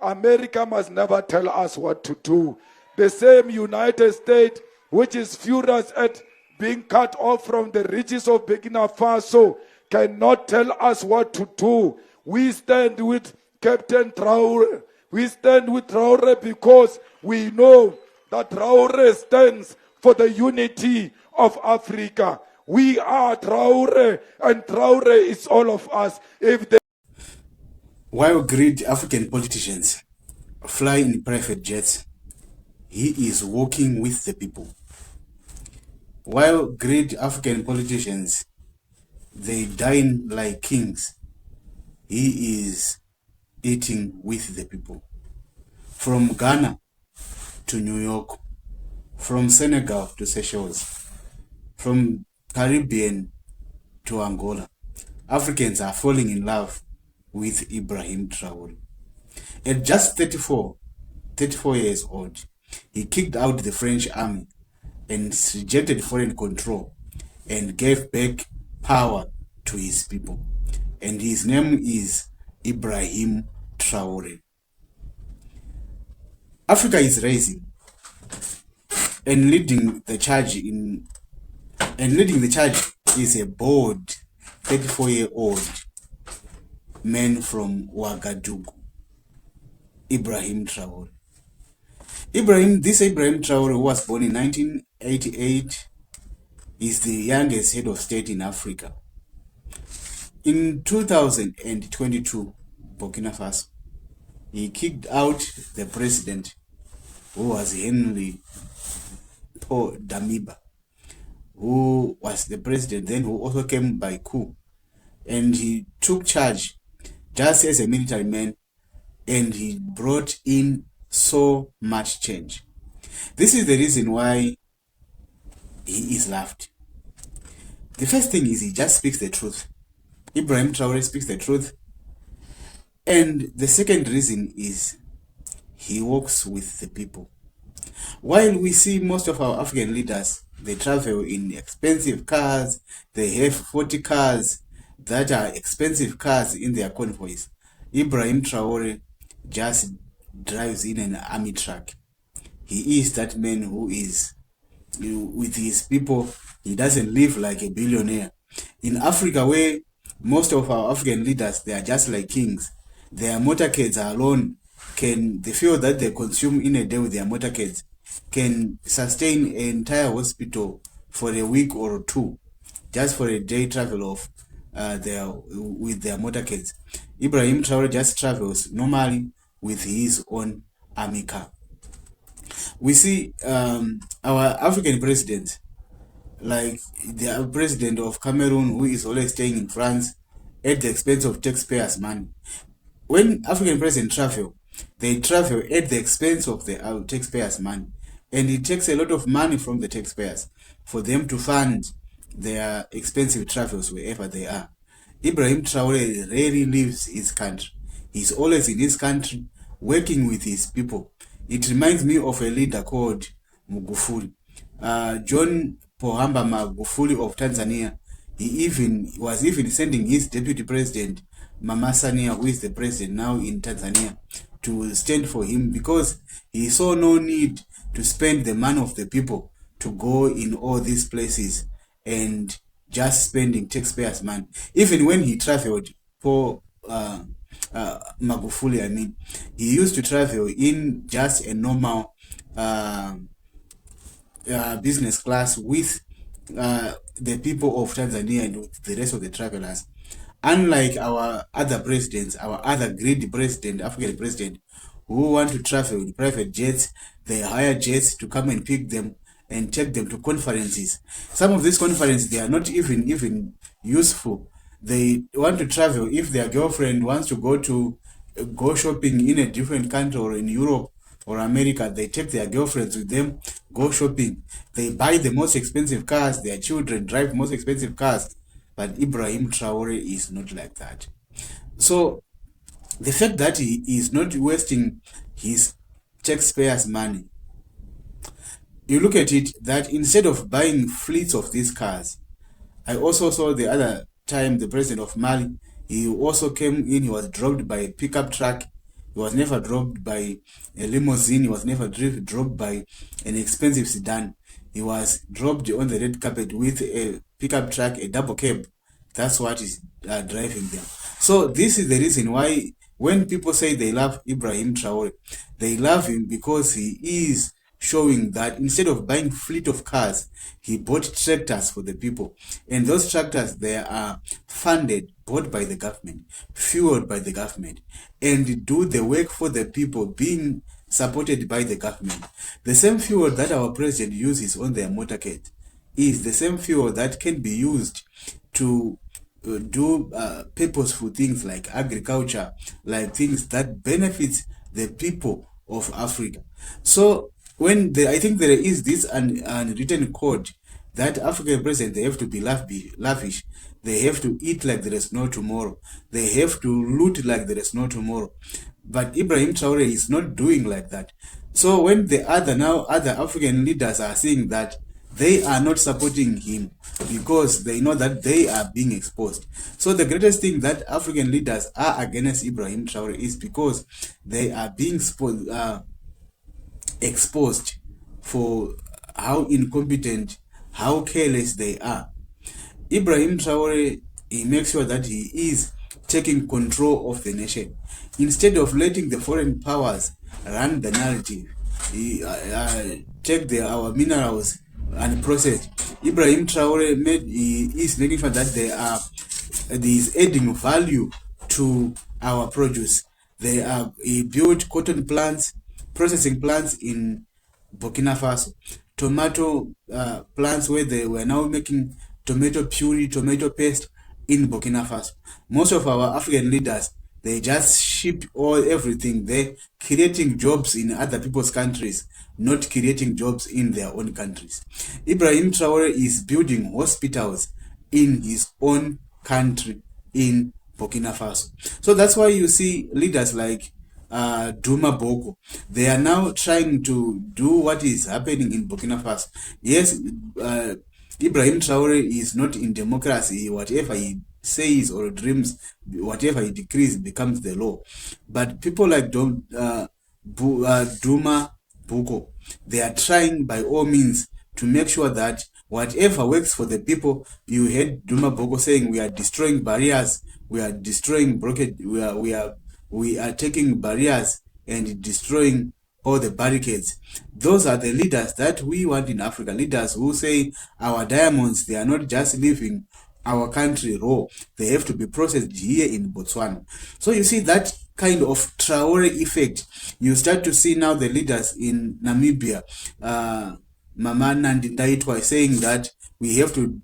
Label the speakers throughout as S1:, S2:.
S1: America must never tell us what to do. The same United States, which is furious at being cut off from the riches of Burkina Faso, cannot tell us what to do. We stand with Captain Traore. We stand with Traore because we know that Traore stands for the unity of Africa. We are Traore, and Traore is all of us.
S2: While great African politicians fly in private jets, he is walking with the people. While great African politicians, they dine like kings, he is eating with the people. From Ghana to New York, from Senegal to Seychelles, from Caribbean to Angola, Africans are falling in love with Ibrahim Traore. At just 34 years old, he kicked out the French army and rejected foreign control and gave back power to his people. And his name is Ibrahim Traore. Africa is rising and leading the charge is a bold 34-year-old man from Ouagadougou, Ibrahim Traore. Ibrahim Traore, who was born in 1988, is the youngest head of state in Africa. In 2022, Burkina Faso, he kicked out the president, who was Henry Paul Damiba, who was the president then, who also came by coup. And he took charge just as a military man, and he brought in so much change. This is the reason why he is loved. The first thing is he just speaks the truth. Ibrahim Traore speaks the truth. And the second reason is he walks with the people. While we see most of our African leaders, they travel in expensive cars, they have 40 cars that are expensive cars in their convoys, Ibrahim Traore just drives in an army truck. He is that man who is with his people. He doesn't live like a billionaire. In Africa, where most of our African leaders, they are just like kings. Their motorcades alone the fuel that they consume in a day with their motorcades can sustain an entire hospital for a week or two, just for a day travel of with their motorcades. Ibrahim Traore just travels normally with his own army car. We see our African presidents, like the president of Cameroon, who is always staying in France at the expense of taxpayers' money. When African presidents travel, they travel at the expense of the taxpayers' money. And it takes a lot of money from the taxpayers for them to fund their expensive travels wherever they are. Ibrahim Traore rarely leaves his country. He's always in his country, working with his people. It reminds me of a leader called Magufuli. John Pohamba Magufuli of Tanzania. He was sending his deputy president, Mama Samia, who is the president now in Tanzania, to stand for him because he saw no need to spend the money of the people to go in all these places and just spending taxpayers' money. Even when he traveled for Magufuli, he used to travel in just a normal business class with the people of Tanzania and with the rest of the travelers. Unlike our other presidents, our other great president, African president, who want to travel with private jets, they hire jets to come and pick them and take them to conferences. Some of these conferences, they are not even useful. They want to travel if their girlfriend wants to go shopping in a different country or in Europe or America. They take their girlfriends with them, go shopping. They buy the most expensive cars. Their children drive most expensive cars. But Ibrahim Traore is not like that. So the fact that he is not wasting his taxpayers' money, you look at it that instead of buying fleets of these cars, I also saw the other time the president of Mali, he also came in, he was dropped by a pickup truck. He was never dropped by a limousine. He was never dropped by an expensive sedan. He was dropped on the red carpet with a pickup truck, a double cab. That's what is driving them. So this is the reason why when people say they love Ibrahim Traore, they love him because he is showing that instead of buying fleet of cars, he bought tractors for the people. And those tractors, they are funded, bought by the government, fueled by the government, and do the work for the people, being supported by the government. The same fuel that our president uses on their motorcade is the same fuel that can be used to do purposeful things like agriculture, like things that benefits the people of Africa. So I think there is this unwritten code that African president, they have to be lavish. They have to eat like there is no tomorrow. They have to loot like there is no tomorrow. But Ibrahim Traore is not doing like that. So when the other African leaders are saying that, they are not supporting him because they know that they are being exposed. So the greatest thing that African leaders are against Ibrahim Traore is because they are being exposed for how incompetent, how careless they are. Ibrahim Traore, he makes sure that he is taking control of the nation. Instead of letting the foreign powers run the narrative, take our minerals and process. Ibrahim Traore is making sure that there is adding value to our produce. He built cotton plants, processing plants in Burkina Faso, tomato plants where they were now making tomato puree, tomato paste in Burkina Faso. Most of our African leaders, they just ship everything. They're creating jobs in other people's countries, not creating jobs in their own countries. Ibrahim Traore is building hospitals in his own country, in Burkina Faso. So that's why you see leaders like Duma Boko. They are now trying to do what is happening in Burkina Faso. Yes, Ibrahim Traore is not in democracy. Whatever he says or dreams, whatever he decrees becomes the law. But people like Duma Boko, they are trying by all means to make sure that whatever works for the people. You heard Duma Boko saying we are destroying barriers, we are destroying we are taking barriers and destroying all the barricades. Those are the leaders that we want in Africa. Leaders who say our diamonds, they are not just leaving our country raw. They have to be processed here in Botswana. So you see that kind of Traore effect. You start to see now the leaders in Namibia, Mama Nandi Ndaitwah, saying that we have to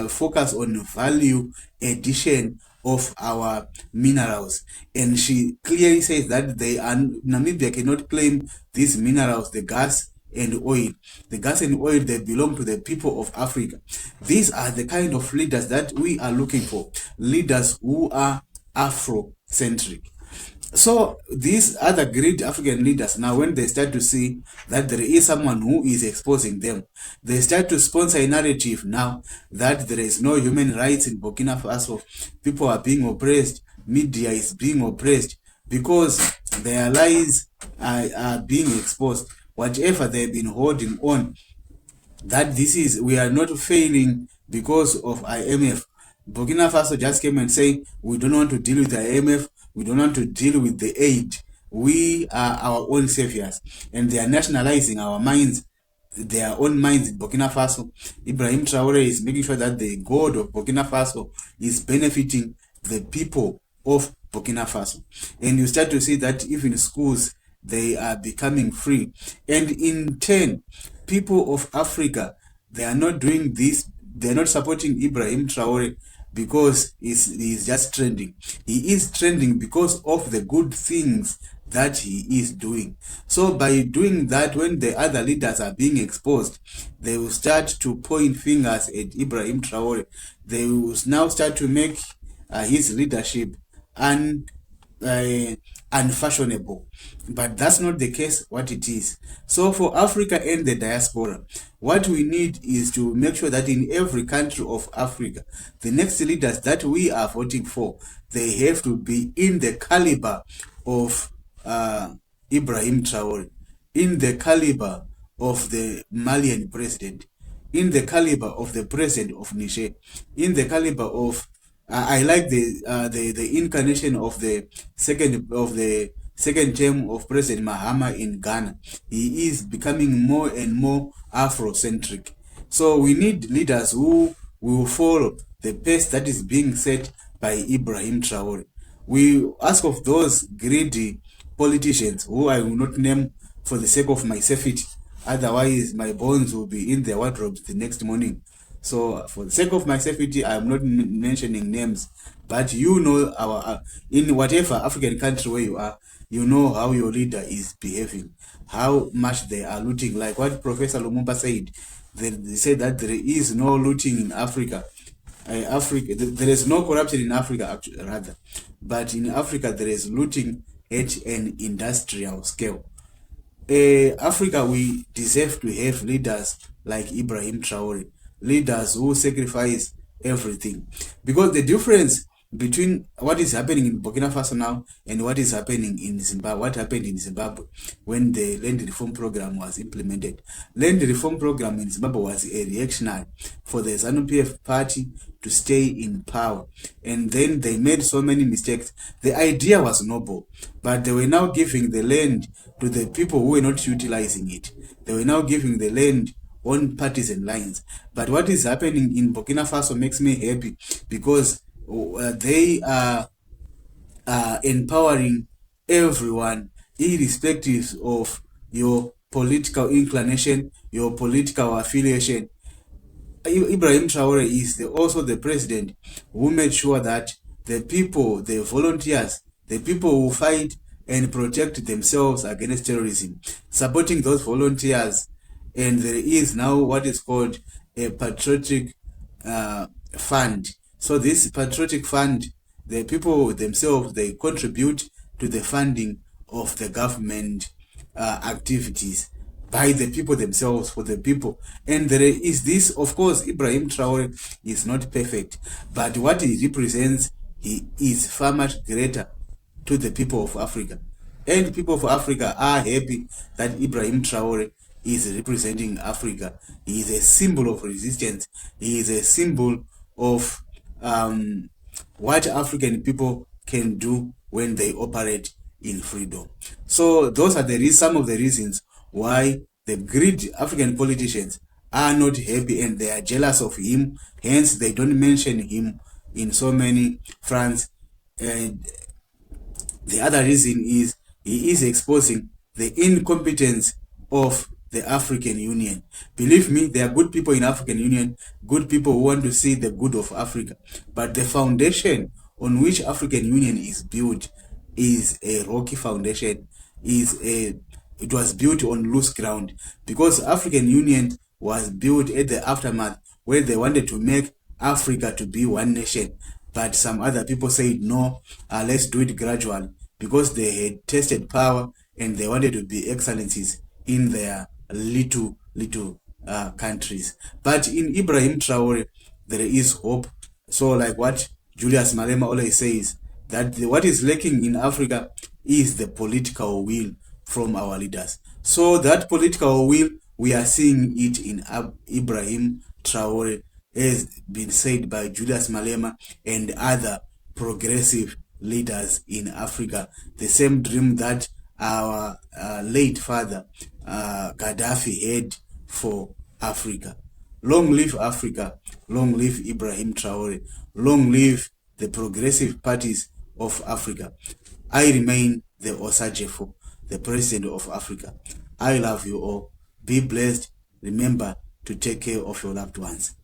S2: focus on value addition of our minerals, and she clearly says that Namibia cannot claim these minerals, the gas and oil. The gas and oil, they belong to the people of Africa. These are the kind of leaders that we are looking for, leaders who are Afrocentric. So these other great African leaders, now when they start to see that there is someone who is exposing them, they start to sponsor a narrative now that there is no human rights in Burkina Faso. People are being oppressed, media is being oppressed because their lies are being exposed. Whatever they've been holding on, that we are not failing because of IMF. Burkina Faso just came and say, we don't want to deal with the IMF, we don't want to deal with the aid. We are our own saviors. And they are nationalizing our mines, their own mines in Burkina Faso. Ibrahim Traore is making sure that the gold of Burkina Faso is benefiting the people of Burkina Faso. And you start to see that even schools, they are becoming free. And in turn, people of Africa, they are not doing this, they are not supporting Ibrahim Traore because he's just trending. He is trending because of the good things that he is doing. So by doing that, when the other leaders are being exposed, they will start to point fingers at Ibrahim Traore. They will now start to make his leadership unfashionable. But that's not the case what it is. So for Africa and the diaspora, what we need is to make sure that in every country of Africa, the next leaders that we are voting for, they have to be in the caliber of Ibrahim Traore, in the caliber of the Malian president, in the caliber of the president of Niger, in the caliber of I like the incarnation of the second term of President Mahama in Ghana. He is becoming more and more Afrocentric. So we need leaders who will follow the pace that is being set by Ibrahim Traore. We ask of those greedy politicians who I will not name for the sake of my safety, otherwise my bones will be in their wardrobes the next morning. So for the sake of my safety, I am not mentioning names, but you know in whatever African country where you are, you know how your leader is behaving, how much they are looting. Like what Professor Lumumba said, they said that there is no looting in Africa. There is no corruption in Africa, rather, but in Africa there is looting at an industrial scale. Africa, we deserve to have leaders like Ibrahim Traore, leaders who sacrifice everything. Because the difference between what is happening in Burkina Faso now and what is happening in Zimbabwe, what happened in Zimbabwe when the land reform program was implemented. Land reform program in Zimbabwe was a reactionary for the ZANU-PF party to stay in power. And then they made so many mistakes. The idea was noble, but they were now giving the land to the people who were not utilizing it. They were now giving the land on partisan lines. But what is happening in Burkina Faso makes me happy, because they are empowering everyone, irrespective of your political inclination, your political affiliation. Ibrahim Traore is also the president who made sure that the people, the volunteers, the people who fight and protect themselves against terrorism, supporting those volunteers. And there is now what is called a patriotic fund. So this patriotic fund, the people themselves, they contribute to the funding of the government activities by the people themselves, for the people. And there is this, of course, Ibrahim Traore is not perfect, but what he represents, he is far much greater to the people of Africa. And people of Africa are happy that Ibrahim Traore is representing Africa. He is a symbol of resistance. He is a symbol of what African people can do when they operate in freedom. So those are some of the reasons why the great African politicians are not happy and they are jealous of him. Hence, they don't mention him in so many fronts. And the other reason is he is exposing the incompetence of the African Union. Believe me, there are good people in African Union, good people who want to see the good of Africa. But the foundation on which African Union is built is a rocky foundation. It was built on loose ground, because African Union was built at the aftermath where they wanted to make Africa to be one nation. But some other people said, no, let's do it gradually, because they had tested power and they wanted to be excellencies in their little countries. But in Ibrahim Traore, there is hope. So like what Julius Malema always says, that what is lacking in Africa is the political will from our leaders. So that political will, we are seeing it in Ibrahim Traore, has been said by Julius Malema and other progressive leaders in Africa. The same dream that our late father Gaddafi had for Africa. Long live Africa, long live Ibrahim Traore, long live the progressive parties of Africa. I remain the Osajefo, the president of Africa. I love you all. Be blessed. Remember to take care of your loved ones.